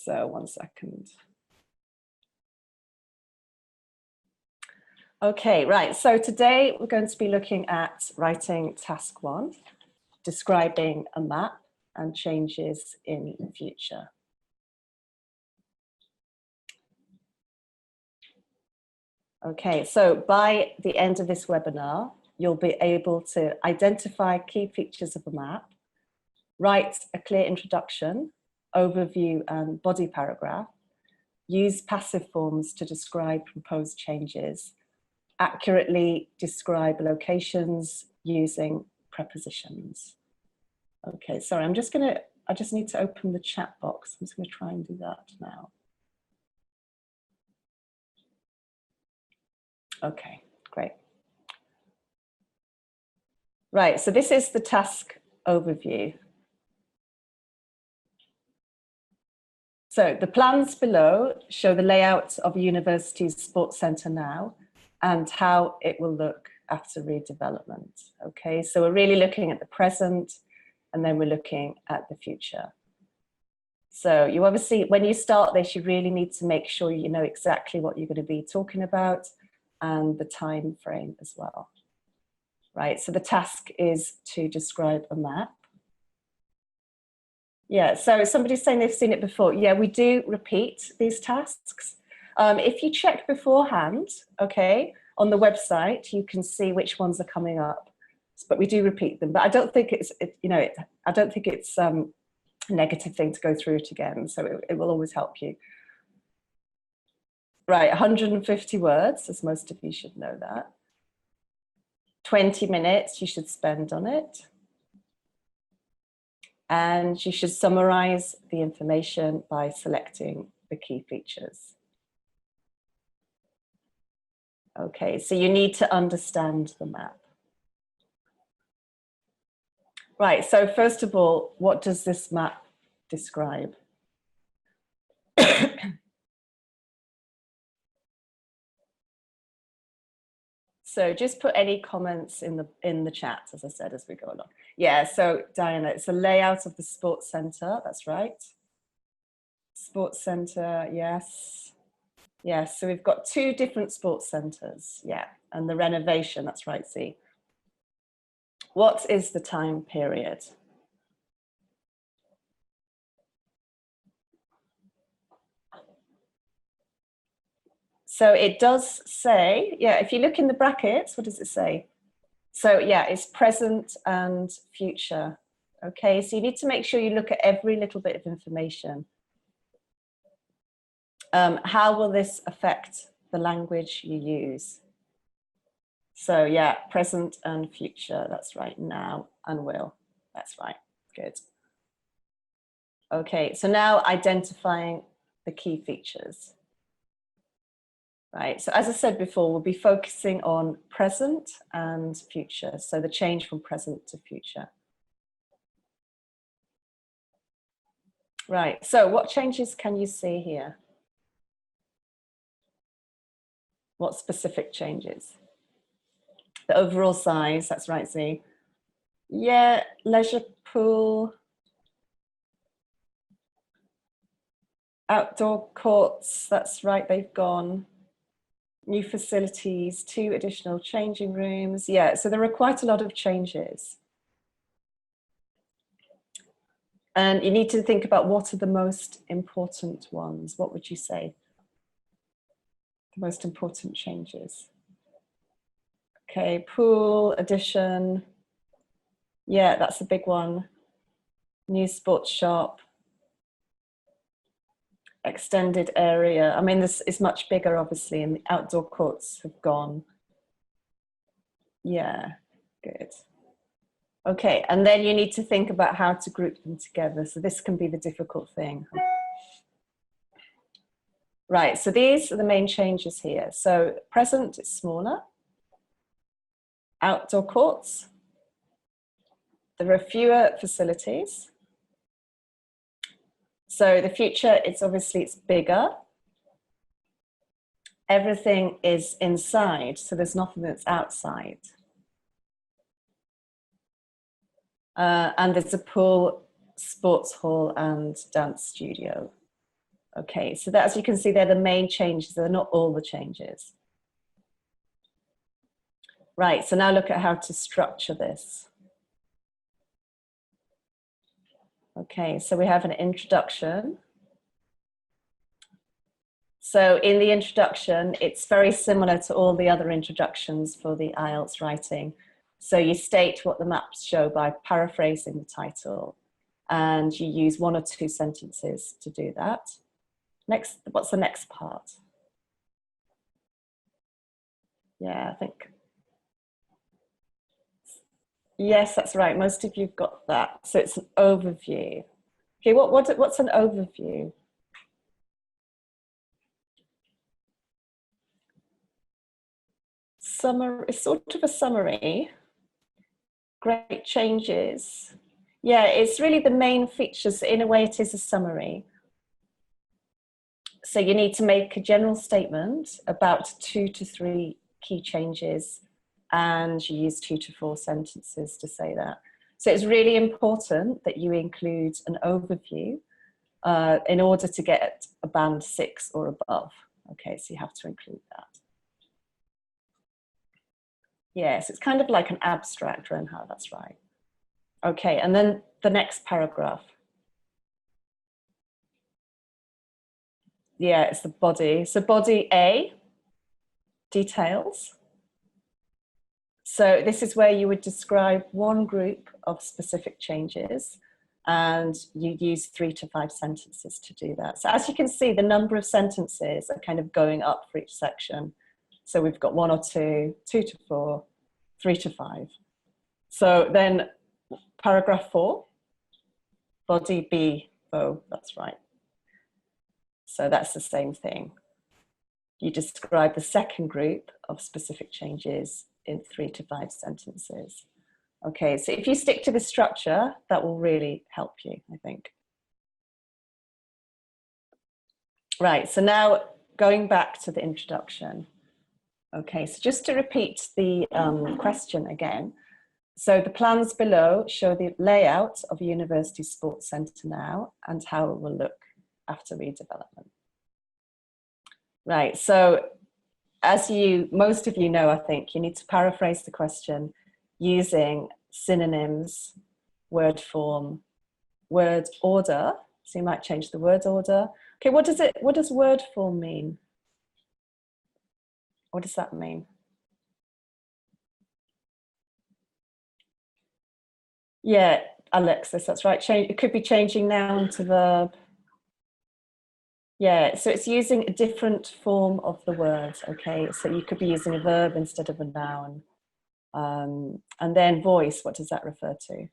So 1 second. Okay, right. So today we're going to be looking at writing task 1, describing a map and changes in the future. Okay, so by the end of this webinar, you'll be able to identify key features of a map, write a clear introduction, overview and body paragraph, use passive forms to describe proposed changes, accurately describe locations using prepositions. Okay, sorry, I just need to open the chat box. I'm just going to try and do that now. Okay, great. Right, so this is the task overview. So the plans below show the layout of a university's sports centre now and how it will look after redevelopment. Okay, so we're really looking at the present and then we're looking at the future. So you obviously, when you start this, you really need to make sure you know exactly what you're going to be talking about and the time frame as well. Right, so the task is to describe a map. Yeah, so somebody's saying they've seen it before. Yeah, we do repeat these tasks. If you check beforehand, okay, on the website, you can see which ones are coming up, but we do repeat them. But I don't think it's, I don't think it's a negative thing to go through it again. So it will always help you. Right, 150 words, as most of you should know that. 20 minutes you should spend on it. And you should summarize the information by selecting the key features. Okay, so you need to understand the map. Right, so first of all, what does this map describe? So just put any comments in the chat, as I said, as we go along. Yeah, so Diana, it's a layout of the sports centre, that's right. Sports centre, yes. Yes, so we've got 2 different sports centres, yeah, and the renovation, that's right, see. What is the time period? So it does say, yeah, if you look in the brackets, what does it say? So yeah, it's present and future. Okay, so you need to make sure you look at every little bit of information. How will this affect the language you use? So yeah, present and future, that's right, now and will, that's right, good. Okay, so now identifying the key features. Right, so as I said before, we'll be focusing on present and future, so the change from present to future. Right, so what changes can you see here? What specific changes? The overall size, that's right, Z. Yeah, leisure pool, outdoor courts, that's right, they've gone. New facilities, 2 additional changing rooms. Yeah, so there are quite a lot of changes. And you need to think about what are the most important ones. What would you say? The most important changes. Okay, pool addition. Yeah, that's a big one. New sports shop. Extended area. I mean, this is much bigger, obviously, and the outdoor courts have gone. Yeah, good. Okay, and then you need to think about how to group them together. So this can be the difficult thing. Right, so these are the main changes here. So present is smaller. Outdoor courts. There are fewer facilities. So the future, it's bigger. Everything is inside, so there's nothing that's outside. And there's a pool, sports hall, and dance studio. Okay, so that, as you can see, they're the main changes. They're not all the changes. Right, so now look at how to structure this. Okay, so we have an introduction. So in the introduction, it's very similar to all the other introductions for the IELTS writing. So you state what the maps show by paraphrasing the title, and you use 1 or 2 sentences to do that. Next, what's the next part? Yeah, I think. Yes, that's right. Most of you've got that. So it's an overview. Okay, what's an overview? Summary, it's sort of a summary. Great changes. Yeah, it's really the main features. In a way, it is a summary. So you need to make a general statement about 2 to 3 key changes, and you use 2 to 4 sentences to say that. So it's really important that you include an overview in order to get a band 6 or above. Okay, so you have to include that. Yes, it's kind of like an abstract, Renhard, that's right. Okay, and then the next paragraph. Yeah, it's the body. So body A, details. So this is where you would describe one group of specific changes, and you use 3 to 5 sentences to do that. So as you can see, the number of sentences are kind of going up for each section. So we've got 1 or 2, 2 to 4, 3 to 5. So then paragraph 4, body B, oh, that's right. So that's the same thing. You describe the second group of specific changes in 3 to 5 sentences. Okay, so if you stick to the structure, that will really help you, I think. Right, so now going back to the introduction. Okay, so just to repeat the question again. So the plans below show the layout of a university sports centre now and how it will look after redevelopment. Right, so as most of you know, I think, you need to paraphrase the question using synonyms, word form, word order. So you might change the word order. Okay, what does word form mean? What does that mean? Yeah, Alexis, that's right. It could be changing noun to verb. Yeah, so it's using a different form of the word, okay? So you could be using a verb instead of a noun. And then voice, what does that refer to?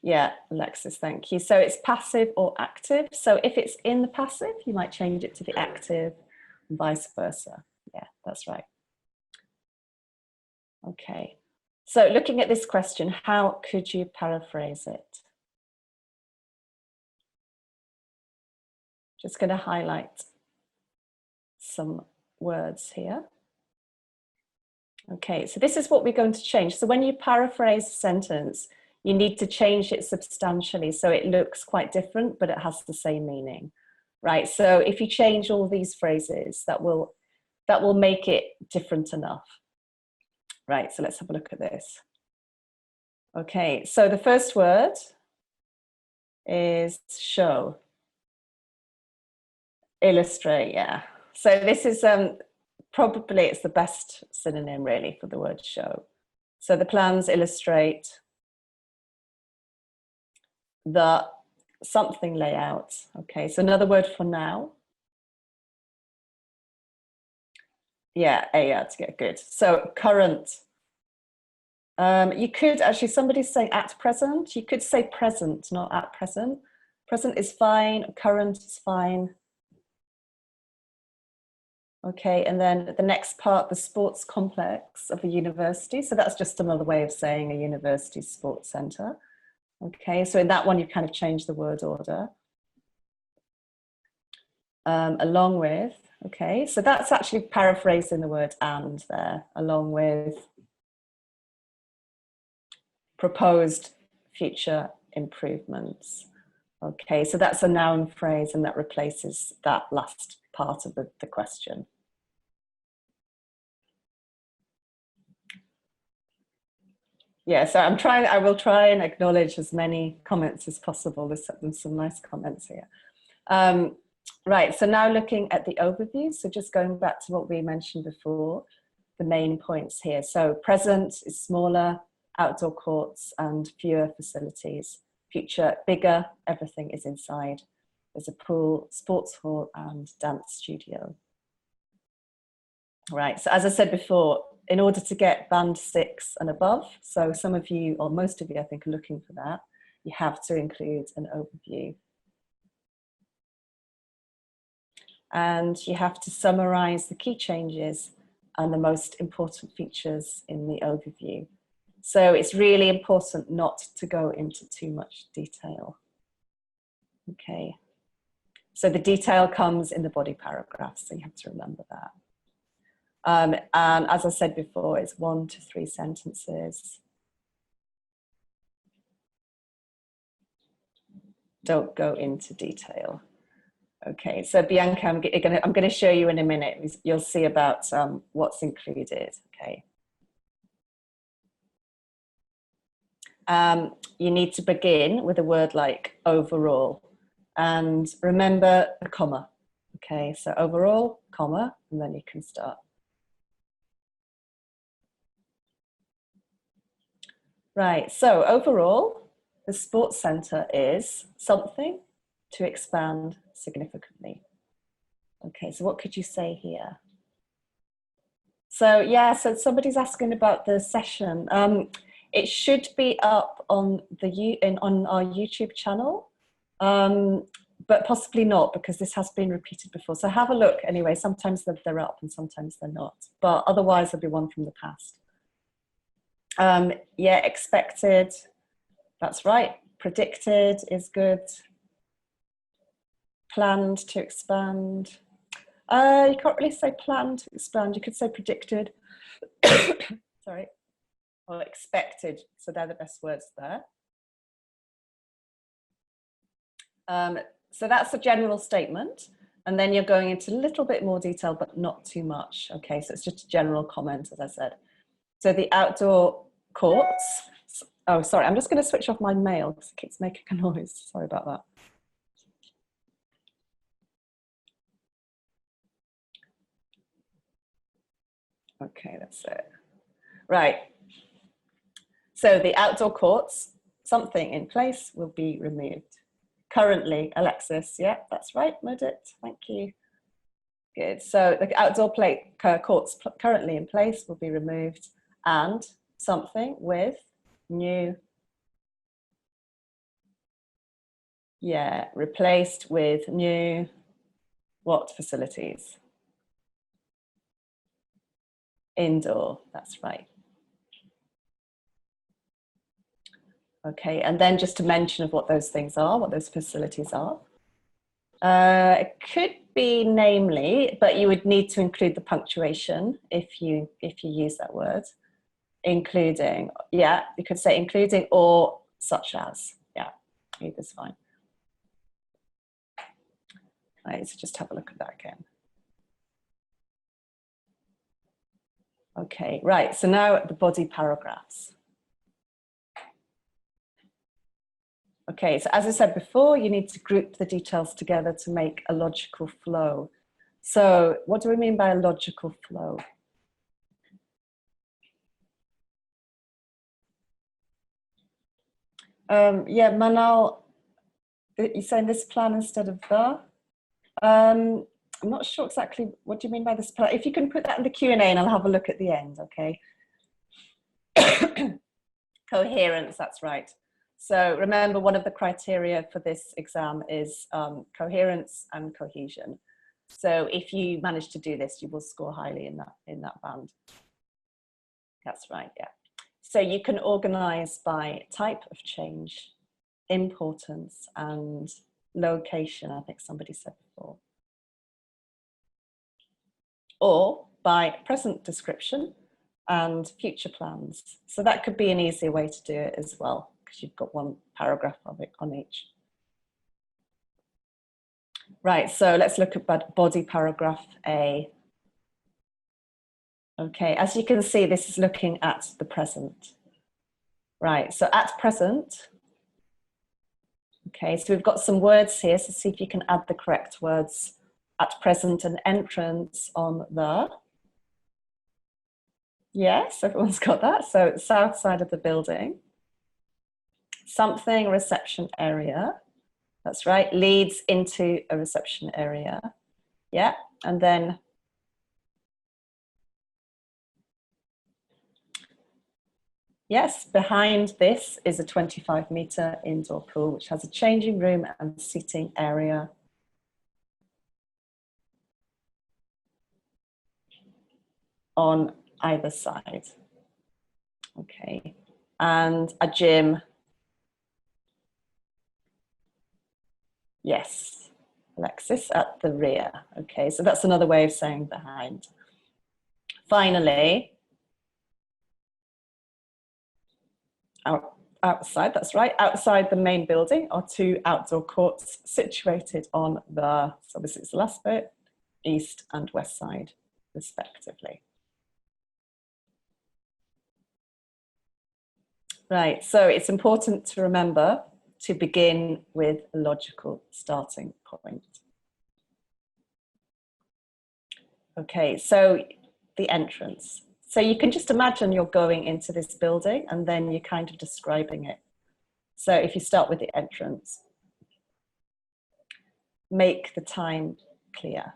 Yeah, Alexis, thank you. So it's passive or active. So if it's in the passive, you might change it to the active and vice versa. Yeah, that's right. Okay. So looking at this question, how could you paraphrase it? Just going to highlight some words here. Okay, so this is what we're going to change. So when you paraphrase a sentence, you need to change it substantially so it looks quite different, but it has the same meaning, right? So if you change all these phrases, that will make it different enough. Right, so let's have a look at this. Okay, so the first word is show. Illustrate, yeah. So this is probably it's the best synonym really for the word show. So the plans illustrate the something layout. Okay, so another word for now. Yeah, to get good. So current. You could actually, somebody's saying at present. You could say present, not at present. Present is fine, current is fine. Okay, and then the next part, the sports complex of a university. So that's just another way of saying a university sports centre. Okay, so in that one, you kind of change the word order. Along with, okay, so that's actually paraphrasing the word and there, along with proposed future improvements. Okay, so that's a noun phrase and that replaces that last part of the question. Yeah, so I will try and acknowledge as many comments as possible. There's some nice comments here. Right, so now looking at the overview. So just going back to what we mentioned before, the main points here. So present is smaller, outdoor courts and fewer facilities. Future, bigger, everything is inside. There's a pool, sports hall and dance studio. Right, so as I said before, in order to get band 6 and above, so some of you, or most of you I think, are looking for that, you have to include an overview. And you have to summarize the key changes and the most important features in the overview. So it's really important not to go into too much detail. Okay, so the detail comes in the body paragraph, so you have to remember that. And as I said before, it's 1 to 3 sentences. Don't go into detail. Okay, so Bianca, I'm going to show you in a minute. You'll see about what's included. Okay. You need to begin with a word like overall, and remember the comma. Okay, so overall, comma, and then you can start. Right, so overall, the sports centre is something to expand significantly. Okay, so what could you say here? So yeah, so somebody's asking about the session. It should be up on on our YouTube channel, but possibly not because this has been repeated before. So have a look anyway. Sometimes they're up and sometimes they're not, but otherwise there'll be one from the past. Yeah, expected, that's right. Predicted is good. Planned to expand. You can't really say planned to expand. You could say predicted, sorry, or expected. So they're the best words there. So that's a general statement. And then you're going into a little bit more detail, but not too much. Okay, so it's just a general comment, as I said. So the outdoor courts. Oh, sorry, I'm just going to switch off my mail because it keeps making a noise. Sorry about that. Okay, that's it. Right. So the outdoor courts, something in place will be removed. Currently, Alexis, yeah, that's right, Mudit, thank you. Good, so the outdoor courts currently in place will be removed and something with new, yeah, replaced with new, what facilities? Indoor, that's right. Okay, and then just a mention of what those things are, what those facilities are. It could be namely, but you would need to include the punctuation if you use that word. Including, yeah, you could say including or such as, yeah, either's fine. Right, so just have a look at that again. Okay, right, so now the body paragraphs. Okay, so as I said before, you need to group the details together to make a logical flow. So what do we mean by a logical flow? Yeah, Manal, you're saying this plan instead of the? I'm not sure exactly what do you mean by this plan. If you can put that in the Q&A and I'll have a look at the end, okay? Coherence, that's right. So remember, one of the criteria for this exam is coherence and cohesion. So if you manage to do this, you will score highly in that band. That's right, yeah. So you can organize by type of change, importance, and location, I think somebody said before. Or by present description and future plans. So that could be an easier way to do it as well, because you've got one paragraph of it on each. Right, so let's look at body paragraph A. Okay, as you can see, this is looking at the present. Right, so at present, okay, so we've got some words here, so see if you can add the correct words. At present, an entrance on the, yes, everyone's got that, so south side of the building. Something reception area, that's right, leads into a reception area, yeah, and then yes, behind this is a 25-meter indoor pool, which has a changing room and seating area. On either side. Okay, and a gym. Yes, Alexis, at the rear. Okay, so that's another way of saying behind. Finally, outside, that's right, outside the main building are 2 outdoor courts situated on the, so obviously it's the last bit, east and west side, respectively. Right, so it's important to remember to begin with a logical starting point. Okay, so the entrance. So you can just imagine you're going into this building and then you're kind of describing it. So if you start with the entrance, make the time clear.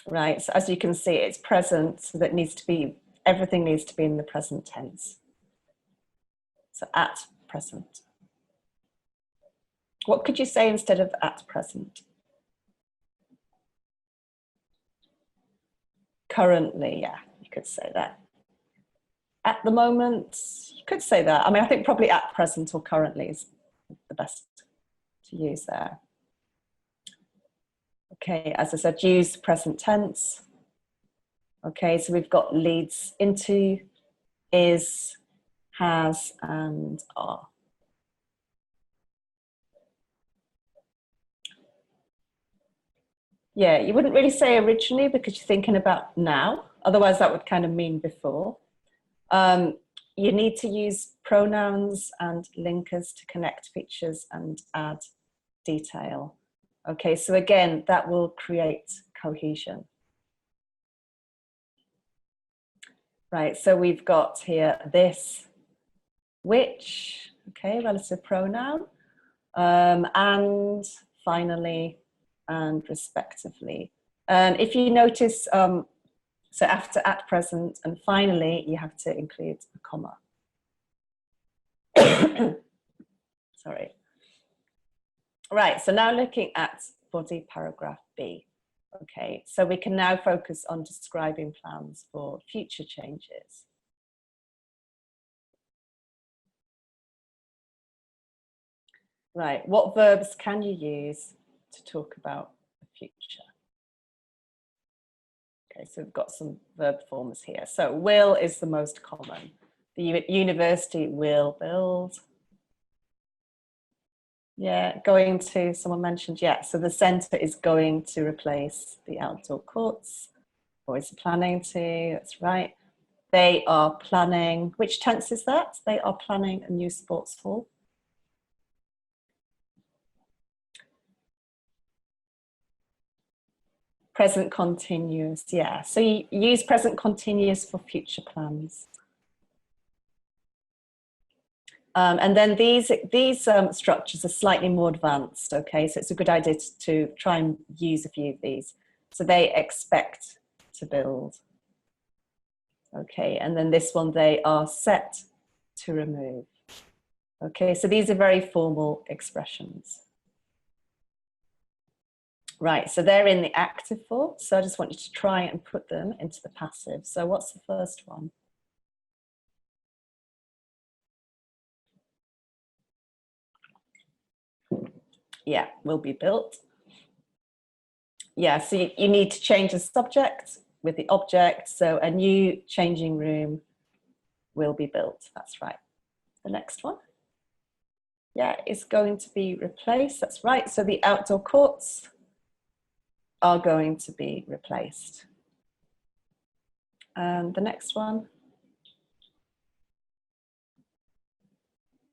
Right, so as you can see, it's present, so that needs to be, everything needs to be in the present tense. So at present. What could you say instead of at present? Currently, yeah, you could say that. At the moment, you could say that. I mean, I think probably at present or currently is the best to use there. Okay, as I said, use present tense. Okay, so we've got leads into, is, has, and are. Yeah, you wouldn't really say originally because you're thinking about now. Otherwise, that would kind of mean before. You need to use pronouns and linkers to connect features and add detail. Okay, so again, that will create cohesion. Right, so we've got here this, which, okay, relative pronoun, and finally, and respectively. And if you notice, so after at present and finally, you have to include a comma. Sorry. Right, so now looking at body paragraph B. Okay, so we can now focus on describing plans for future changes. Right, what verbs can you use to talk about the future? Okay, so we've got some verb forms here. So will is the most common. The university will build. Yeah, going to, someone mentioned, yeah, so the centre is going to replace the outdoor courts, or is planning to, that's right. They are planning, which tense is that? They are planning a new sports hall. Present continuous, yeah. So you use present continuous for future plans. And then these structures are slightly more advanced, okay? So it's a good idea to try and use a few of these. So they expect to build. Okay, and then this one, they are set to remove. Okay, so these are very formal expressions. Right, so they're in the active form. So I just want you to try and put them into the passive. So what's the first one? Yeah, will be built. Yeah, so you need to change the subject with the object. So a new changing room will be built. That's right. The next one. Yeah, is going to be replaced. That's right. So the outdoor courts are going to be replaced. And the next one.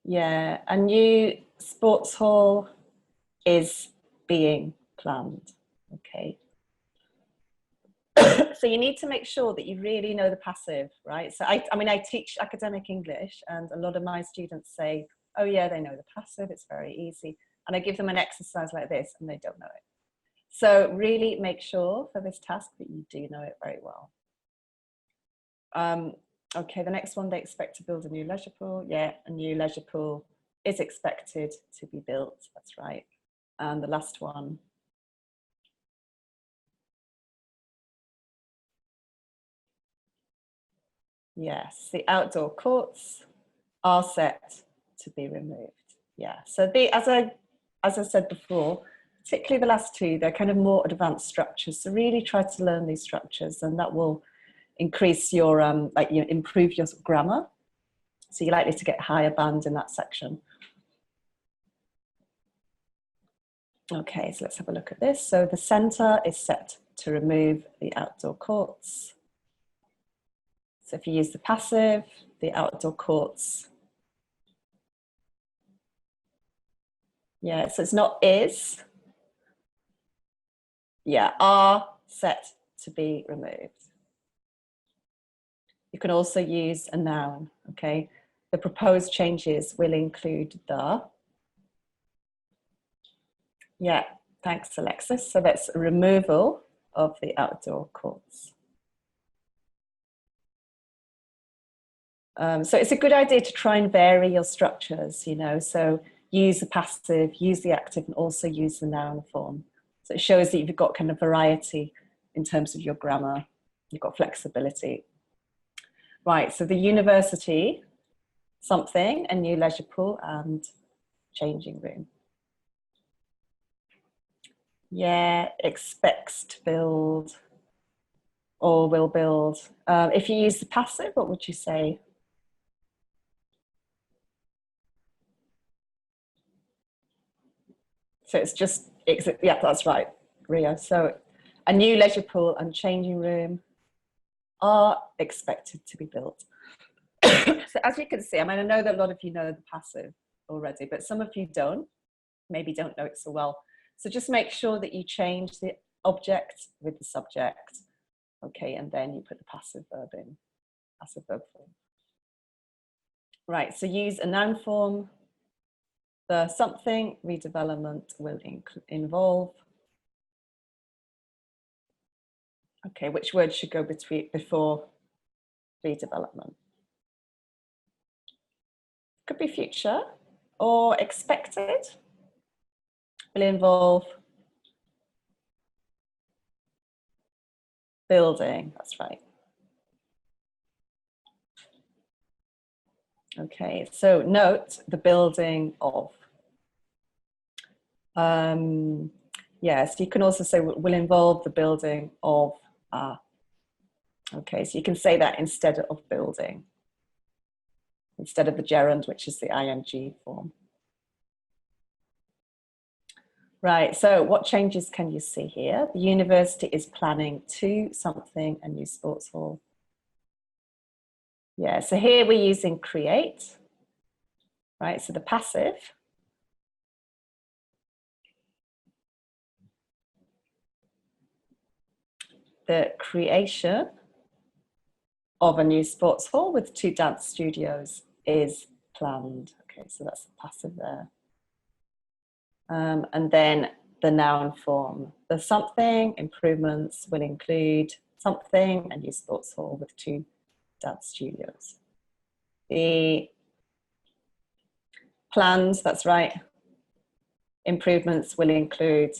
Yeah, a new sports hall is being planned. Okay. So you need to make sure that you really know the passive, right? So I mean, I teach academic English, and a lot of my students say, oh yeah, they know the passive, it's very easy. And I give them an exercise like this and they don't know it. So really make sure for this task that you do know it very well. Okay, the next one, they expect to build a new leisure pool. Yeah, a new leisure pool is expected to be built, that's right. And the last one. Yes, the outdoor courts are set to be removed. Yeah, so as I said before, particularly the last two, they're kind of more advanced structures. So really try to learn these structures, and that will increase your, improve your grammar. So you're likely to get higher band in that section. Okay, so let's have a look at this. So the centre is set to remove the outdoor courts. So if you use the passive, the outdoor courts. Yeah, so it's not is. Yeah, are set to be removed. You can also use a noun, okay? The proposed changes will include the. Yeah, thanks, Alexis. So that's removal of the outdoor courts. So it's a good idea to try and vary your structures, you know, so use the passive, use the active, and also use the noun form. So it shows that you've got kind of variety in terms of your grammar. You've got flexibility. Right, so the university, something, a new leisure pool, and changing room. Yeah, expects to build or will build. If you use the passive, what would you say? So it's just, yeah, that's right, Rio. So a new leisure pool and changing room are expected to be built. So as you can see, I mean, I know that a lot of you know the passive already, but some of you don't, maybe don't know it so well. So just make sure that you change the object with the subject. Okay, and then you put the passive verb in, passive verb form. Right, so use a noun form. The something redevelopment will involve. Okay, which word should go before redevelopment? Could be future or expected. Will involve building, that's right. Okay, so note the building of. Yes, you can also say will involve the building of. Okay, so you can say that instead of building, instead of the gerund, which is the ing form. Right, so what changes can you see here? The university is planning to something, a new sports hall. Yeah, so here we're using create, right? So the passive. The creation of a new sports hall with 2 dance studios is planned. Okay, so that's the passive there. And then the noun form. The something improvements will include something, a new sports hall with 2 dance studios. The plans, that's right. Improvements will include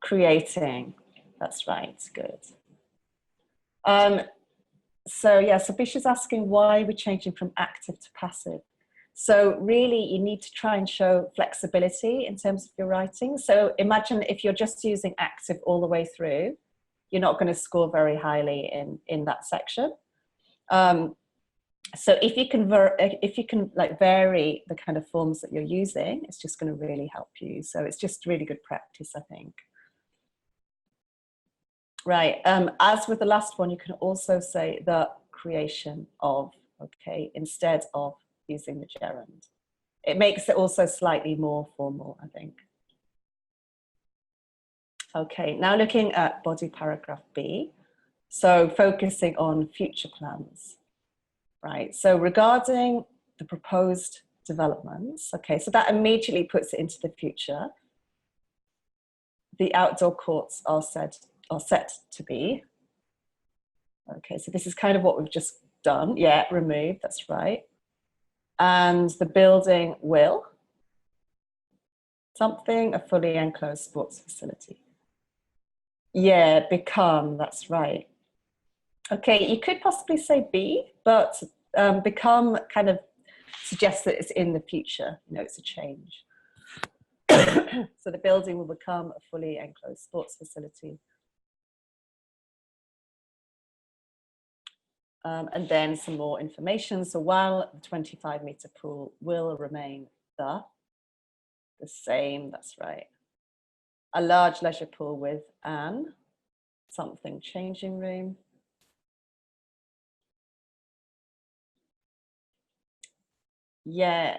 creating, that's right, good. So yeah, so Bisha's asking why we're changing from active to passive. So really you need to try and show flexibility in terms of your writing. So imagine if you're just using active all the way through, you're not going to score very highly in that section. So if you can like vary the kind of forms that you're using, it's just going to really help you. So it's just really good practice, I think. Right. As with the last one, you can also say the creation of, okay, instead of using the gerund. It makes it also slightly more formal, I think. Okay, now looking at body paragraph B. So focusing on future plans, right? So regarding the proposed developments, okay, so that immediately puts it into the future. The outdoor courts are set to be. Okay, so this is kind of what we've just done. Yeah, removed, that's right. And the building will something, a fully enclosed sports facility. Yeah, become, that's right. Okay, you could possibly say be, but become kind of suggests that it's in the future, you know, it's a change. So the building will become a fully enclosed sports facility. And then some more information. So while the 25-meter pool will remain the same, that's right. A large leisure pool with an something changing room. Yeah,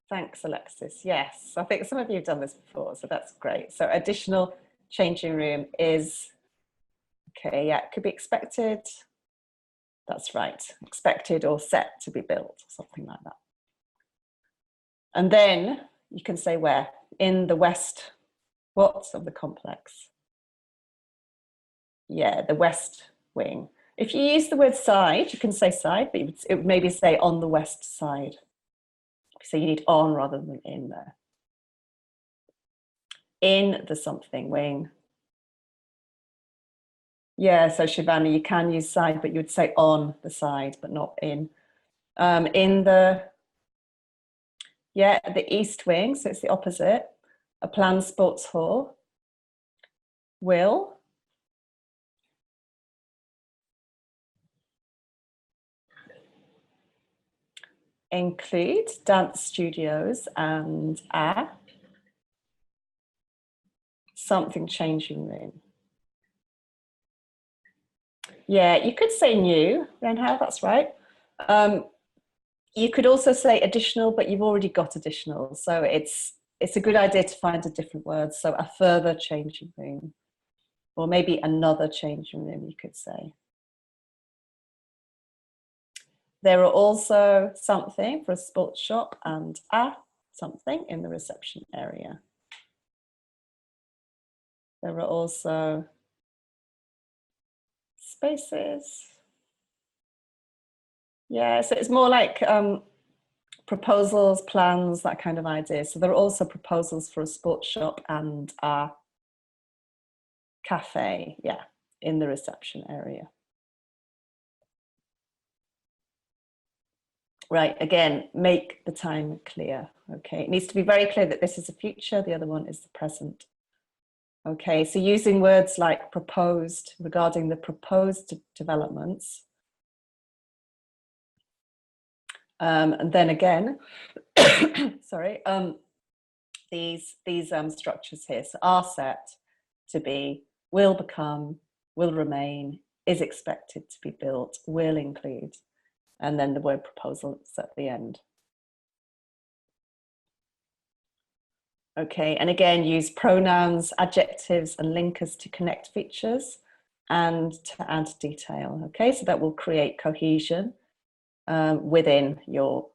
thanks, Alexis. Yes, I think some of you have done this before, so that's great. So additional changing room is, okay, yeah, it could be expected. That's right, expected or set to be built, something like that. And then you can say where? In the west, what of the complex? Yeah, the west wing. If you use the word side, you can say side, but it would maybe say on the west side. So you need on rather than in there. In the something wing. Yeah, so Shivani, you can use side, but you would say on the side, but not in. In the, yeah, the east wing, so it's the opposite. A planned sports hall will include dance studios and a something changing room. Yeah, you could say new, Renhao, that's right. You could also say additional, but you've already got additional. So it's a good idea to find a different word. So a further changing room, or maybe another changing room, you could say. There are also something for a sports shop and a something in the reception area. There are also spaces. Yeah, so it's more like proposals, plans, that kind of idea. So there are also proposals for a sports shop and a cafe, yeah, in the reception area. Right, again, make the time clear, okay? It needs to be very clear that this is the future, the other one is the present. Okay, so using words like proposed, regarding the proposed developments. And then again, sorry, these structures here, so are set to be, will become, will remain, is expected to be built, will include, and then the word proposal is at the end. Okay, and again, use pronouns, adjectives, and linkers to connect features and to add detail. Okay, so that will create cohesion within your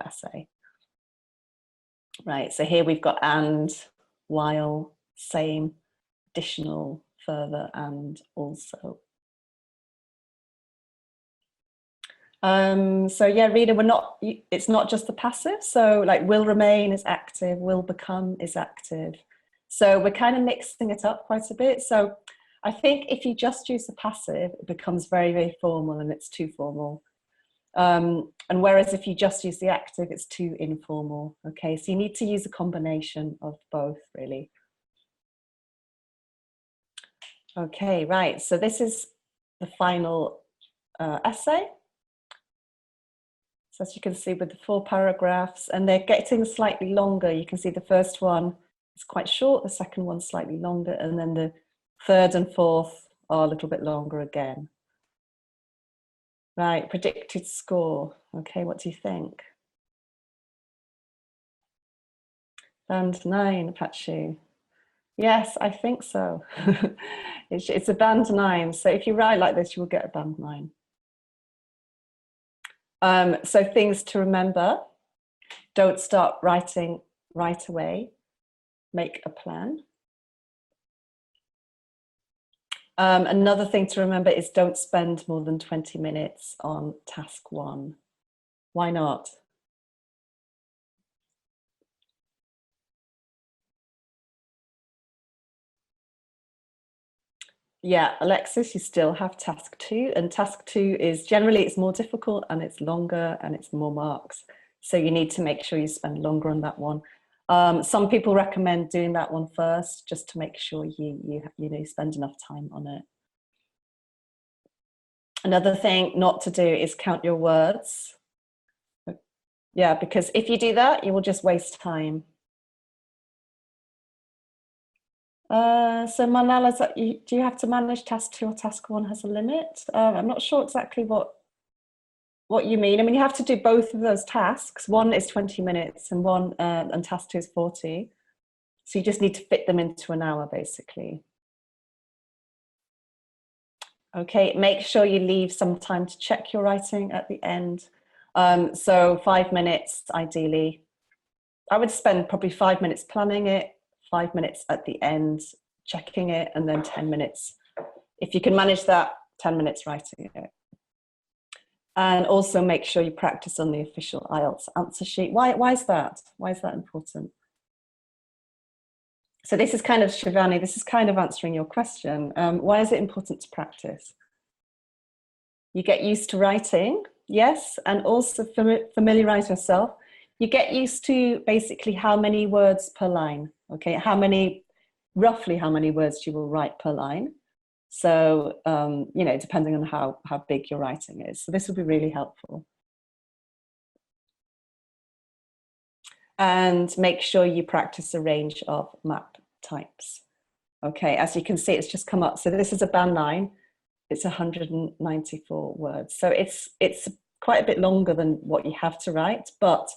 essay. Right, so here we've got and, while, same, additional, further, and also. So yeah, reader, it's not just the passive. So like will remain is active, will become is active. So we're kind of mixing it up quite a bit. So I think if you just use the passive, it becomes very, very formal and it's too formal. And whereas if you just use the active, it's too informal. Okay, so you need to use a combination of both, really. Okay, right. So this is the final essay. So as you can see with the 4 paragraphs, and they're getting slightly longer. You can see the first one is quite short, the second one's slightly longer, and then the third and fourth are a little bit longer again. Right, predicted score. Okay, what do you think? Band 9, Apache. Yes, I think so. It's a band 9. So if you write like this, you will get a band 9. So things to remember: don't start writing right away. Make a plan. Another thing to remember is don't spend more than 20 minutes on task 1. Why not? Yeah, Alexis, you still have task 2, and task 2 is generally it's more difficult and it's longer and it's more marks. So you need to make sure you spend longer on that one. Some people recommend doing that one first, just to make sure you spend enough time on it. Another thing not to do is count your words. Yeah, because if you do that, you will just waste time. So Manala, do you have to manage task 2 or task 1 has a limit? I'm not sure exactly what you mean. I mean, you have to do both of those tasks. One is 20 minutes and task 2 is 40. So you just need to fit them into an hour, basically. Okay, make sure you leave some time to check your writing at the end. So 5 minutes, ideally. I would spend probably 5 minutes planning it, 5 minutes at the end checking it, and then 10 minutes. If you can manage that, 10 minutes writing it. And also make sure you practice on the official IELTS answer sheet. Why is that? Why is that important? So this is kind of, Shivani, this is kind of answering your question. Why is it important to practice? You get used to writing, yes, and also familiarize yourself. You get used to basically how many words per line, okay? Roughly how many words you will write per line. So, depending on how big your writing is. So this will be really helpful. And make sure you practice a range of map types. Okay, as you can see, it's just come up. So this is a band 9. It's 194 words. So it's quite a bit longer than what you have to write, but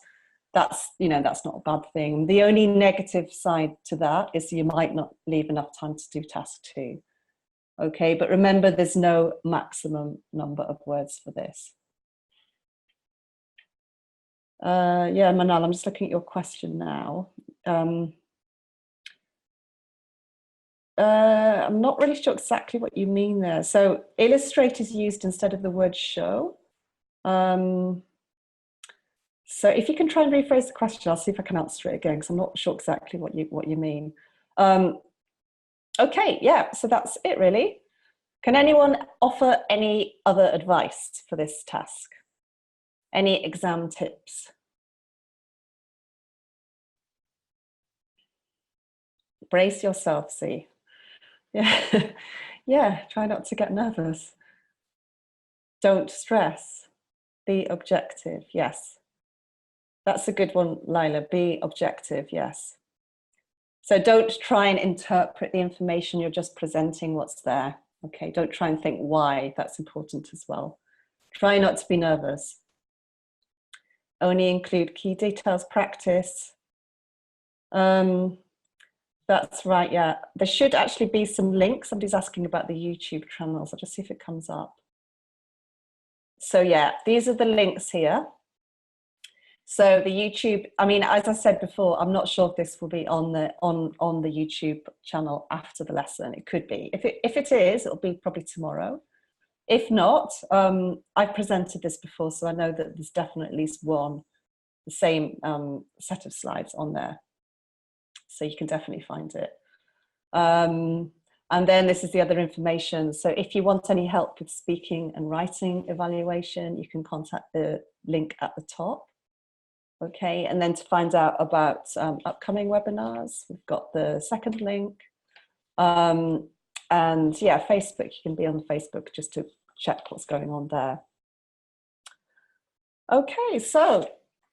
that's not a bad thing. The only negative side to that is you might not leave enough time to do task 2. Okay, but remember there's no maximum number of words for this. Yeah, Manal, I'm just looking at your question now. I'm not really sure exactly what you mean there. So illustrate is used instead of the word show. So if you can try and rephrase the question, I'll see if I can answer it again, because I'm not sure exactly what you mean. Okay, yeah, so that's it really. Can anyone offer any other advice for this task? Any exam tips? Brace yourself, see. Yeah, yeah, try not to get nervous. Don't stress. Be objective, yes. That's a good one, Lila. Be objective, yes. So don't try and interpret the information, you're just presenting what's there. Okay, don't try and think why, that's important as well. Try not to be nervous. Only include key details practice. That's right, yeah. There should actually be some links. Somebody's asking about the YouTube channels. I'll just see if it comes up. So yeah, these are the links here. So the YouTube, I mean, as I said before, I'm not sure if this will be on the YouTube channel after the lesson. It could be. If it is, it'll be probably tomorrow. If not, I've presented this before, so I know that there's definitely at least one, the same set of slides on there. So you can definitely find it. And then this is the other information. So if you want any help with speaking and writing evaluation, you can contact the link at the top. Okay, and then to find out about upcoming webinars, we've got the second link. And yeah, Facebook, you can be on Facebook just to check what's going on there. Okay, so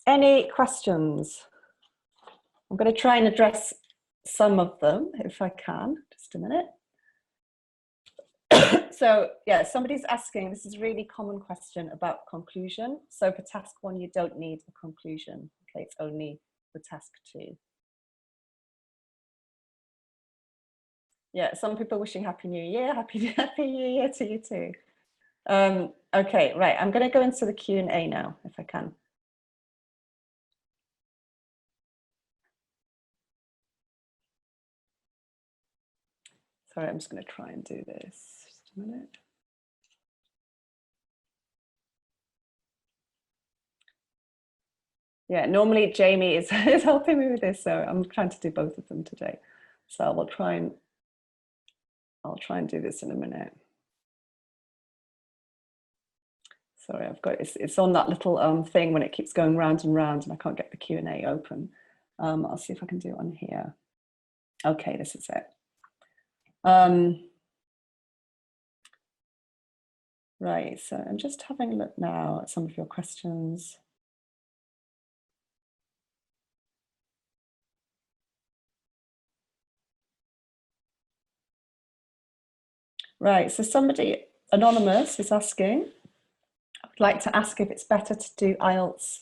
any questions? I'm going to try and address some of them if I can. Just a minute. So yeah, somebody's asking, this is a really common question about conclusion. So for task 1, you don't need a conclusion. Okay, it's only for task 2. Yeah, some people wishing Happy New Year. Happy New Year to you too. Okay, right. I'm going to go into the Q&A now, if I can. Sorry, I'm just going to try and do this. Just a minute. Yeah, normally Jamie is helping me with this, so I'm trying to do both of them today. So I'll try and do this in a minute. Sorry, I've got it's on that little thing when it keeps going round and round, and I can't get the Q&A open. I'll see if I can do it on here. Okay, this is it. Right, so I'm just having a look now at some of your questions. Right, so somebody anonymous is asking, I'd like to ask if it's better to do IELTS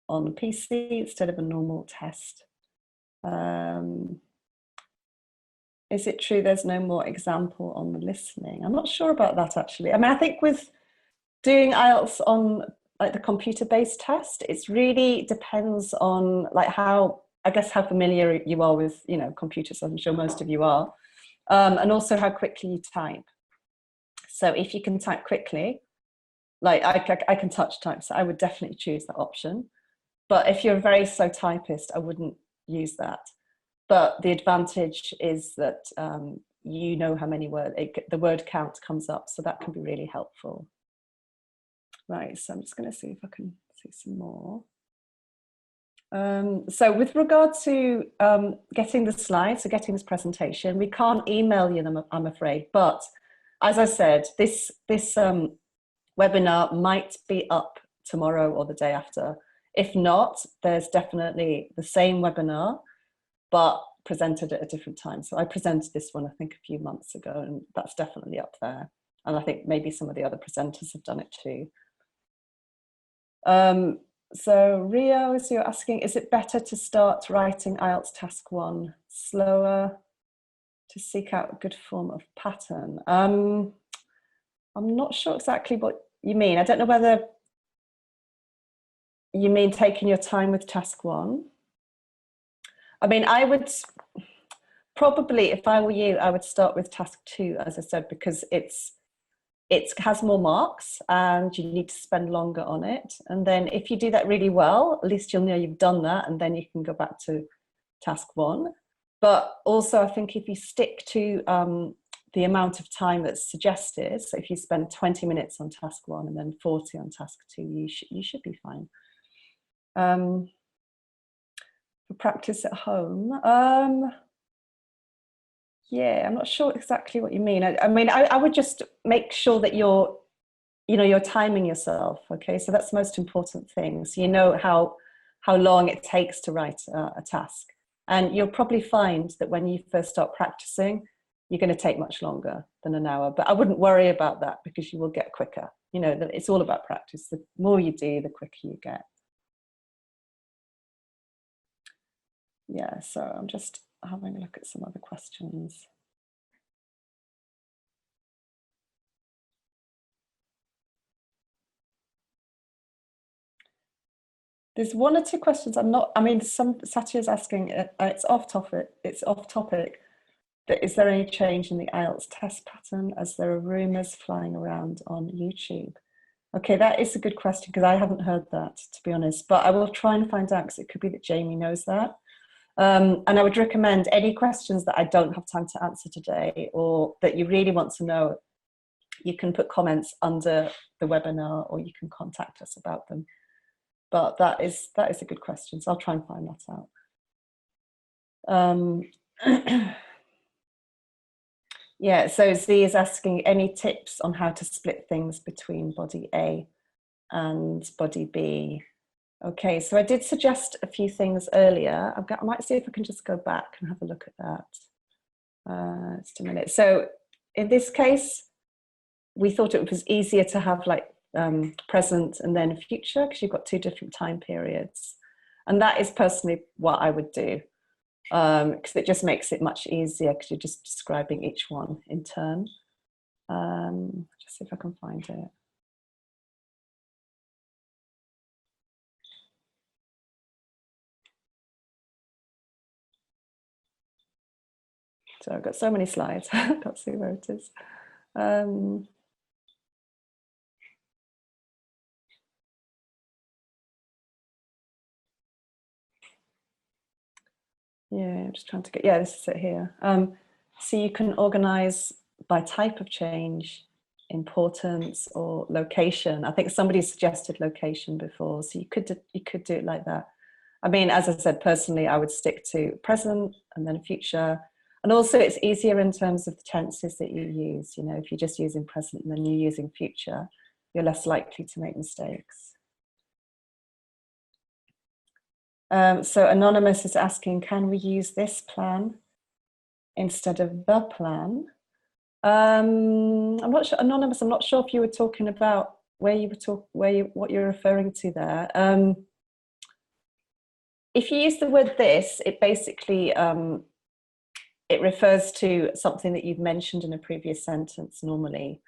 on PC instead of a normal test. Is it true there's no more example on the listening? I'm not sure about that actually. I mean, I think with doing IELTS on like the computer-based test, it's really depends on like how, I guess, how familiar you are with, you know, computers. I'm sure most of you are, and also how quickly you type. So if you can type quickly, like I can touch type, so I would definitely choose that option. But if you're a very slow typist, I wouldn't use that. But the advantage is that you know how many words, the word count comes up, so that can be really helpful. Right, so I'm just going to see if I can see some more. So with regard to getting the slides, so getting this presentation, we can't email you them, I'm afraid. But as I said, this webinar might be up tomorrow or the day after. If not, there's definitely the same webinar, but presented at a different time. So I presented this one, I think, a few months ago, and that's definitely up there. And I think maybe some of the other presenters have done it too. So Rio, as you're asking, is it better to start writing IELTS task 1 slower to seek out a good form of pattern? I'm not sure exactly what you mean. I don't know whether you mean taking your time with task 1. I mean, I would probably, if I were you, I would start with task 2, as I said, because it has more marks and you need to spend longer on it. And then if you do that really well, at least you'll know you've done that, and then you can go back to task 1. But also I think if you stick to the amount of time that's suggested, so if you spend 20 minutes on task 1 and then 40 on task 2, you should be fine. For practice at home, yeah, I'm not sure exactly what you mean. I mean, I would just make sure that you're timing yourself. Okay, so that's the most important thing. So you know how long it takes to write a task, and you'll probably find that when you first start practicing, you're going to take much longer than an hour. But I wouldn't worry about that because you will get quicker. You know, it's all about practice. The more you do, the quicker you get. Yeah, so I'm just having a look at some other questions. There's one or two questions I mean, Satya's asking, it's off topic, but is there any change in the IELTS test pattern as there are rumors flying around on YouTube? Okay, that is a good question because I haven't heard that, to be honest, but I will try and find out because it could be that Jamie knows that. And I would recommend any questions that I don't have time to answer today or that you really want to know, you can put comments under the webinar or you can contact us about them. But that is a good question, so I'll try and find that out. Yeah, so Z is asking any tips on how to split things between body A and body B. Okay, so I did suggest a few things earlier. I might see if I can just go back and have a look at that. Just a minute. So in this case, we thought it was easier to have like present and then future, because you've got two different time periods. And that is personally what I would do, because it just makes it much easier, because you're just describing each one in turn. Just see if I can find it. So I've got so many slides. I can't see where it is. Yeah, I'm just trying to get, yeah, this is it here. So you can organize by type of change, importance, or location. I think somebody suggested location before, so you could do it like that. I mean, as I said, personally, I would stick to present and then future. And also it's easier in terms of the tenses that you use. You know, if you're just using present and then you're using future, you're less likely to make mistakes. So Anonymous is asking, can we use this plan instead of the plan? I'm not sure, Anonymous, I'm not sure if you were talking about what you're referring to there. If you use the word this, it basically, it refers to something that you've mentioned in a previous sentence normally.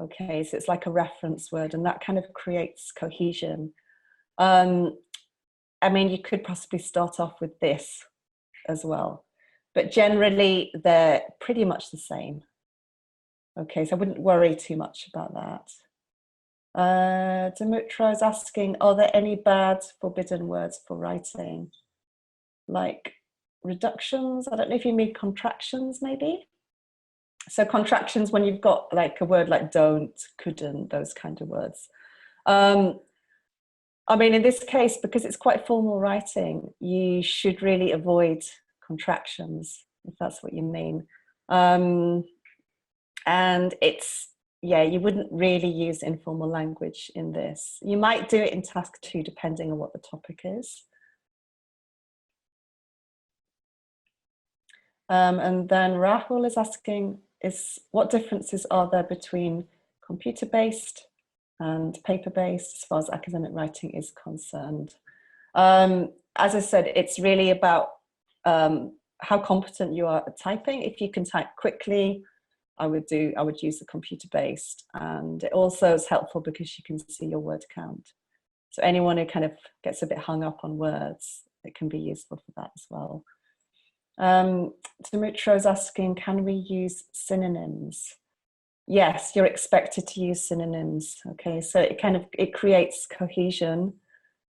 Okay, so it's like a reference word, and that kind of creates cohesion. I mean, you could possibly start off with this as well, but generally they're pretty much the same. Okay, so I wouldn't worry too much about that. Demutra is asking, are there any bad forbidden words for writing? Like reductions? I don't know if you mean contractions, maybe? So contractions when you've got like a word like don't, couldn't, those kind of words. I mean, in this case, because it's quite formal writing, you should really avoid contractions, if that's what you mean. And it's, yeah, you wouldn't really use informal language in this. You might do it in task 2, depending on what the topic is. And then Rahul is asking, what differences are there between computer-based and paper-based as far as academic writing is concerned? As I said, it's really about how competent you are at typing. If you can type quickly, I would use the computer-based, and it also is helpful because you can see your word count. So anyone who kind of gets a bit hung up on words, it can be useful for that as well. Demutra is asking, can we use synonyms? Yes, you're expected to use synonyms. Okay, so it creates cohesion,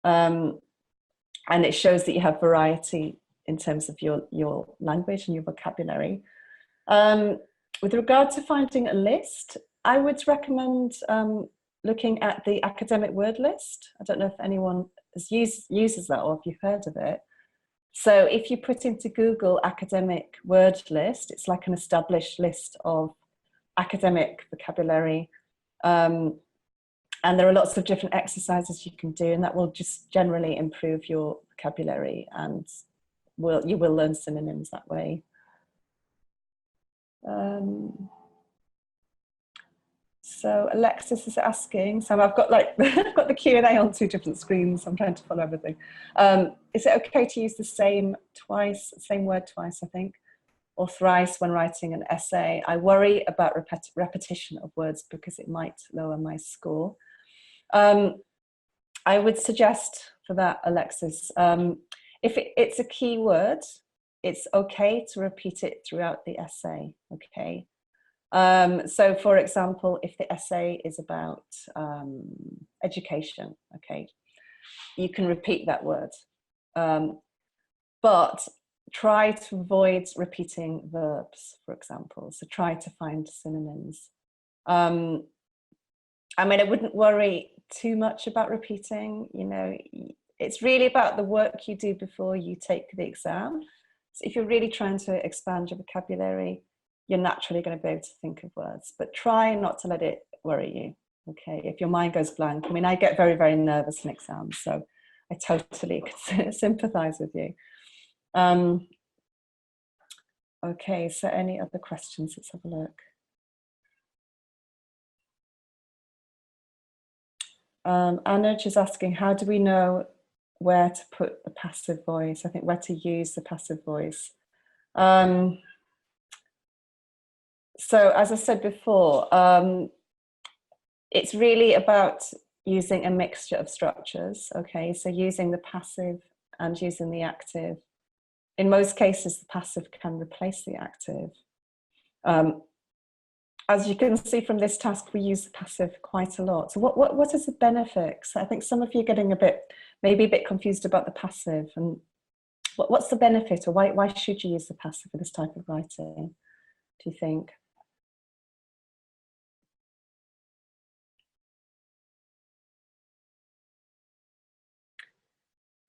and it shows that you have variety in terms of your language and your vocabulary. With regard to finding a list, I would recommend looking at the academic word list. I don't know if anyone uses that or if you've heard of it. So if you put into Google academic word list, it's like an established list of academic vocabulary. And there are lots of different exercises you can do, and that will just generally improve your vocabulary, and you will learn synonyms that way. So Alexis is asking, so I've got like I've got the Q&A on 2 different screens, so I'm trying to follow everything. Is it okay to use the same word twice, I think, or thrice when writing an essay? I worry about repetition of words because it might lower my score. I would suggest for that, Alexis, if it's a key word, it's okay to repeat it throughout the essay, okay? So for example, if the essay is about education, okay, you can repeat that word, but try to avoid repeating verbs, for example. So try to find synonyms. I mean, I wouldn't worry too much about repeating, you know, it's really about the work you do before you take the exam. So if you're really trying to expand your vocabulary, you're naturally going to be able to think of words, but try not to let it worry you. Okay, if your mind goes blank. I mean, I get very, very nervous in exams, so I totally sympathize with you. Okay, so any other questions? Let's have a look. Anuj is asking, how do we know where to put the passive voice? I think where to use the passive voice. So as I said before, it's really about using a mixture of structures. Okay, so using the passive and using the active. In most cases, the passive can replace the active. As you can see from this task, we use the passive quite a lot. So what is the benefit? So I think some of you are getting maybe a bit confused about the passive, and what's the benefit, or why should you use the passive for this type of writing, do you think?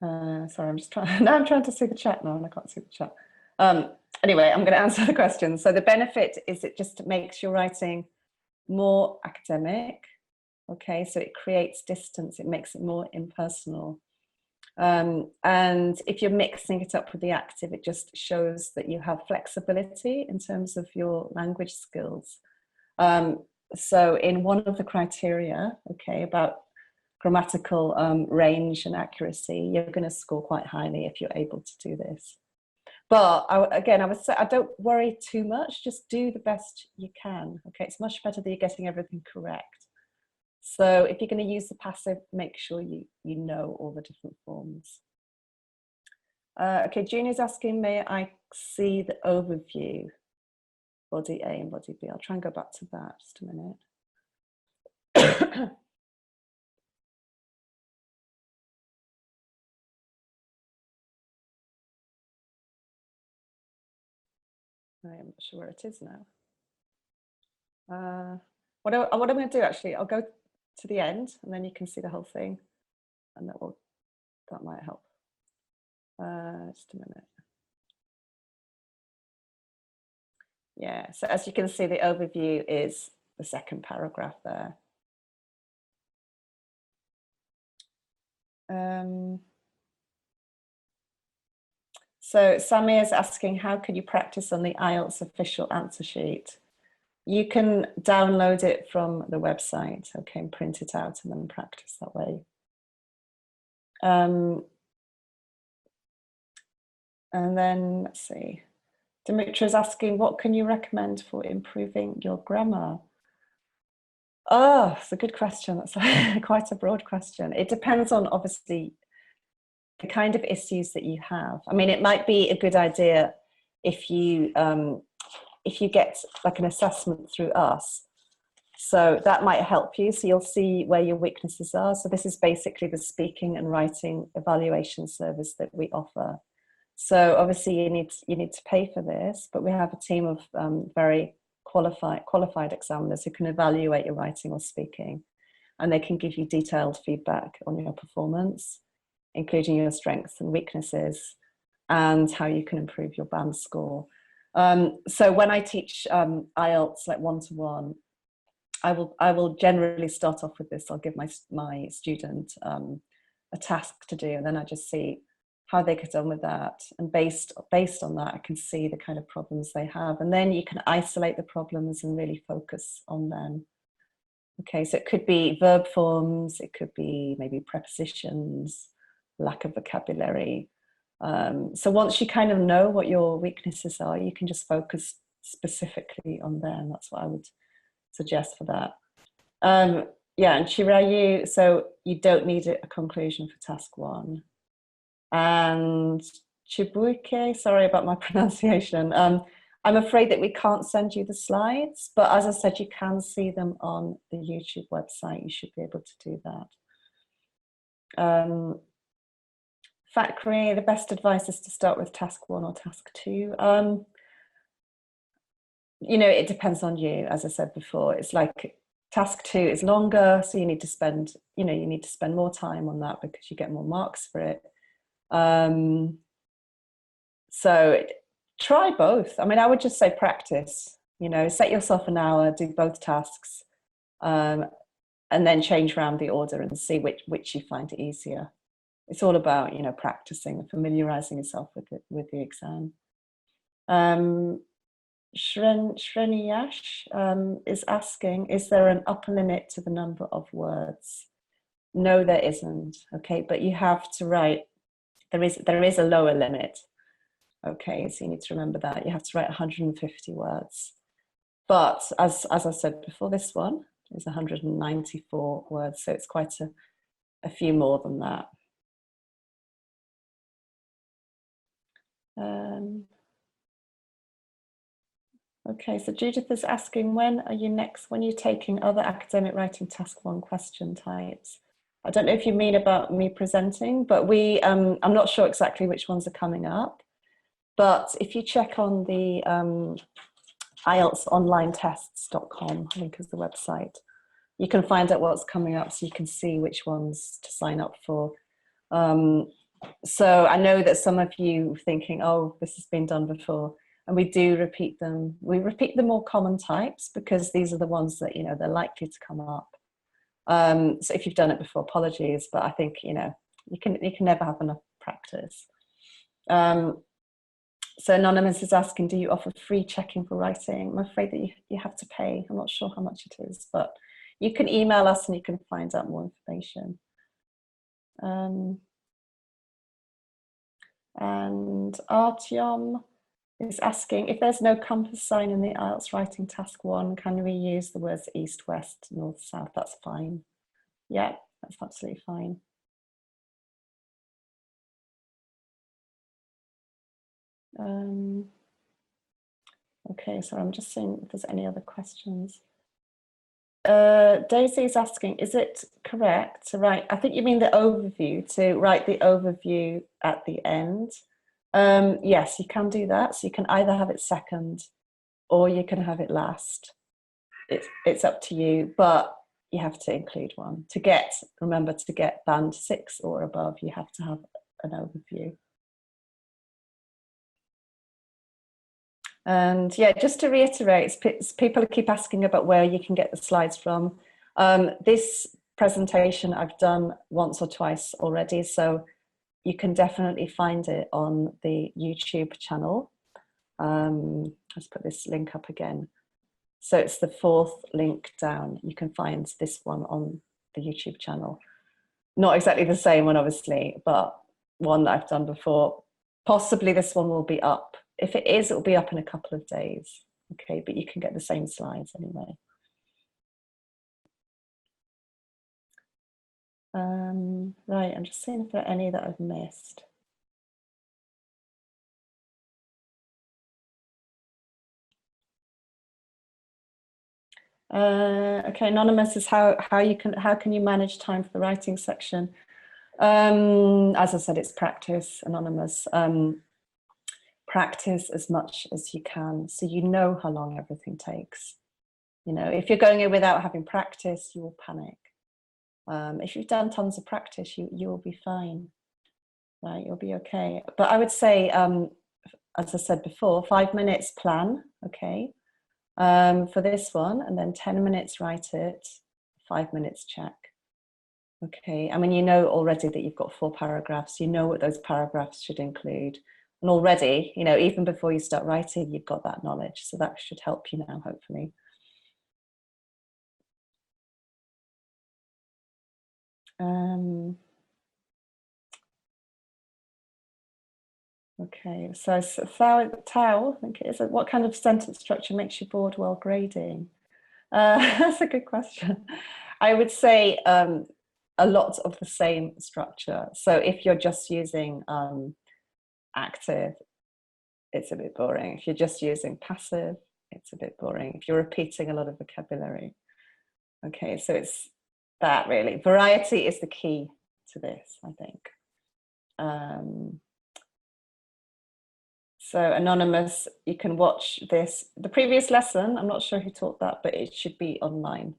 Sorry, I'm just trying, now I'm trying to see the chat now and I can't see the chat. Anyway, I'm going to answer the question. So the benefit is it just makes your writing more academic. Okay, so it creates distance, it makes it more impersonal. And if you're mixing it up with the active, it just shows that you have flexibility in terms of your language skills. So in one of the criteria, okay, about grammatical range and accuracy, you're going to score quite highly if you're able to do this. But again, I would say, I don't worry too much, just do the best you can. Okay, it's much better that you're getting everything correct. So if you're going to use the passive, make sure you know all the different forms. Okay, Junior's asking, may I see the overview, body A and body B? I'll try and go back to that just a minute. I'm not sure where it is now. What I'm going to do, actually, I'll go to the end and then you can see the whole thing, and that might help. Just a minute. Yeah, so as you can see, the overview is the second paragraph there. So Samir is asking, how can you practice on the IELTS official answer sheet? You can download it from the website, okay, and print it out and then practice that way. And then, let's see, Dimitra is asking, what can you recommend for improving your grammar? Oh, it's a good question. That's quite a broad question. It depends on, obviously, the kind of issues that you have. I mean, it might be a good idea if you get like an assessment through us. So that might help you. So you'll see where your weaknesses are. So this is basically the speaking and writing evaluation service that we offer. So obviously you need to pay for this, but we have a team of very qualified examiners who can evaluate your writing or speaking, and they can give you detailed feedback on your performance, including your strengths and weaknesses and how you can improve your band score. So when I teach IELTS like one-to-one, I will generally start off with this. I'll give my student a task to do, and then I just see how they get on with that. And based on that, I can see the kind of problems they have. And then you can isolate the problems and really focus on them. Okay, so it could be verb forms, it could be maybe prepositions, lack of vocabulary. So once you kind of know what your weaknesses are, you can just focus specifically on them. That's what I would suggest for that. Yeah, and Chirayu, so you don't need a conclusion for task one. And Chibuike, sorry about my pronunciation. I'm afraid that we can't send you the slides, but as I said, you can see them on the YouTube website. You should be able to do that. Fakri, the best advice is to start with task one or task two. You know, it depends on you, as I said before. It's like task two is longer, so you need to spend more time on that because you get more marks for it. So try both. I mean, I would just say practice, you know, set yourself an hour, do both tasks, and and then change around the order and see which you find easier. It's all about, you know, practicing and familiarizing yourself with the exam. Shreniyash is asking, is there an upper limit to the number of words? No, there isn't. Okay, but you have to write, there is a lower limit. Okay, so you need to remember that. You have to write 150 words. But as I said before, this one is 194 words, so it's quite a few more than that. Okay, so Judith is asking, when are you taking other academic writing task 1 question types? I don't know if you mean about me presenting, but I'm not sure exactly which ones are coming up. But if you check on the IELTSonlinetests.com, I think is the website, you can find out what's coming up, so you can see which ones to sign up for. So I know that some of you are thinking, oh, this has been done before, and we do repeat them. We repeat the more common types because these are the ones that, you know, they're likely to come up. So if you've done it before, apologies, but I think, you know, you can never have enough practice. So Anonymous is asking, do you offer free checking for writing? I'm afraid that you have to pay. I'm not sure how much it is, but you can email us and you can find out more information. And Artyom is asking, if there's no compass sign in the IELTS writing task 1, can we use the words east, west, north, south? That's fine. Yeah, that's absolutely fine. Okay, so I'm just seeing if there's any other questions. Daisy is asking, is it correct to write, I think you mean the overview, to write the overview at the end? Yes, you can do that. So you can either have it second or you can have it last. It's up to you, but you have to include one. Remember, to get band 6 or above, you have to have an overview. And yeah, just to reiterate, people keep asking about where you can get the slides from. This presentation I've done once or twice already, so you can definitely find it on the YouTube channel. Let's put this link up again. So it's the 4th link down. You can find this one on the YouTube channel. Not exactly the same one, obviously, but one that I've done before. Possibly this one will be up. If it is, it will be up in a couple of days. Okay, but you can get the same slides anyway. Right, I'm just seeing if there are any that I've missed. Okay, Anonymous is how can you manage time for the writing section? As I said, it's practice, Anonymous. Practice as much as you can, so you know how long everything takes. You know, if you're going in without having practice, you will panic. If you've done tons of practice, you will be fine, right? You'll be okay. But I would say, as I said before, 5 minutes plan, okay, for this one, and then 10 minutes write it, 5 minutes check. Okay, I mean, you know already that you've got 4 paragraphs, you know what those paragraphs should include. And already, you know, even before you start writing, you've got that knowledge. So that should help you now, hopefully. Okay, so Tao, I think it is, what kind of sentence structure makes you bored while grading? That's a good question. I would say a lot of the same structure. So if you're just using active, it's a bit boring. If you're just using passive, it's a bit boring. If you're repeating a lot of vocabulary. Okay, so it's that really. Variety is the key to this, I think. So Anonymous, you can watch this. The previous lesson, I'm not sure who taught that, but it should be online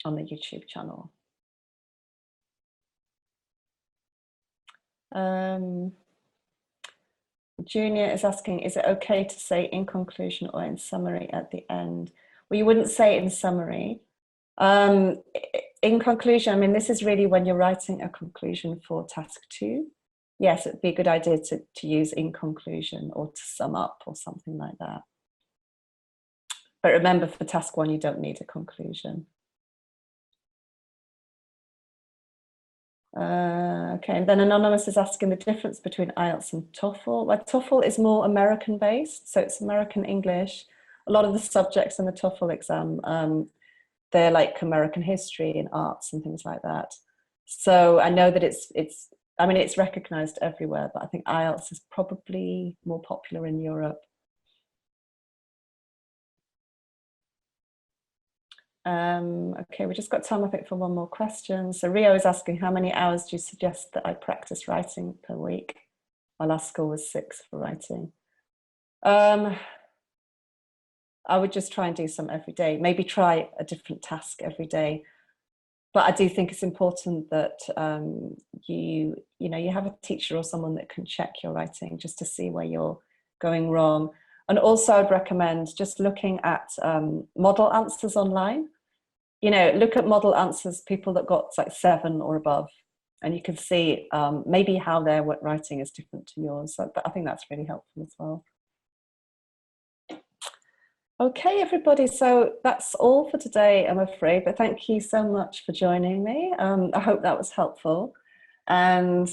on the YouTube channel. Junior is asking, is it okay to say in conclusion or in summary at the end? Well, you wouldn't say in summary. In conclusion, I mean, this is really when you're writing a conclusion for task 2. Yes, it'd be a good idea to use in conclusion or to sum up or something like that. But remember, for task 1, you don't need a conclusion. Okay, and then Anonymous is asking the difference between IELTS and TOEFL. Well, TOEFL is more American based, so it's American English. A lot of the subjects in the TOEFL exam, they're like American history and arts and things like that. So I know that I mean, it's recognized everywhere, but I think IELTS is probably more popular in Europe. Okay, we just got time, I think, for one more question. So Rio is asking, how many hours do you suggest that I practice writing per week? My last score was 6 for writing. I would just try and do some every day. Maybe try a different task every day. But I do think it's important that you have a teacher or someone that can check your writing just to see where you're going wrong. And also I'd recommend just looking at model answers online. Look at model answers, people that got like 7 or above, and you can see maybe how their writing is different to yours. So I think that's really helpful as well. Okay, everybody, so that's all for today, I'm afraid, but thank you so much for joining me. I hope that was helpful, and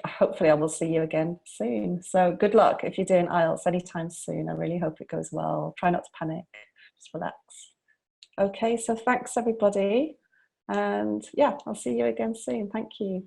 hopefully I will see you again soon. So good luck if you're doing IELTS anytime soon. I really hope it goes well. Try not to panic, just relax. Okay, so thanks everybody, and yeah, I'll see you again soon. Thank you.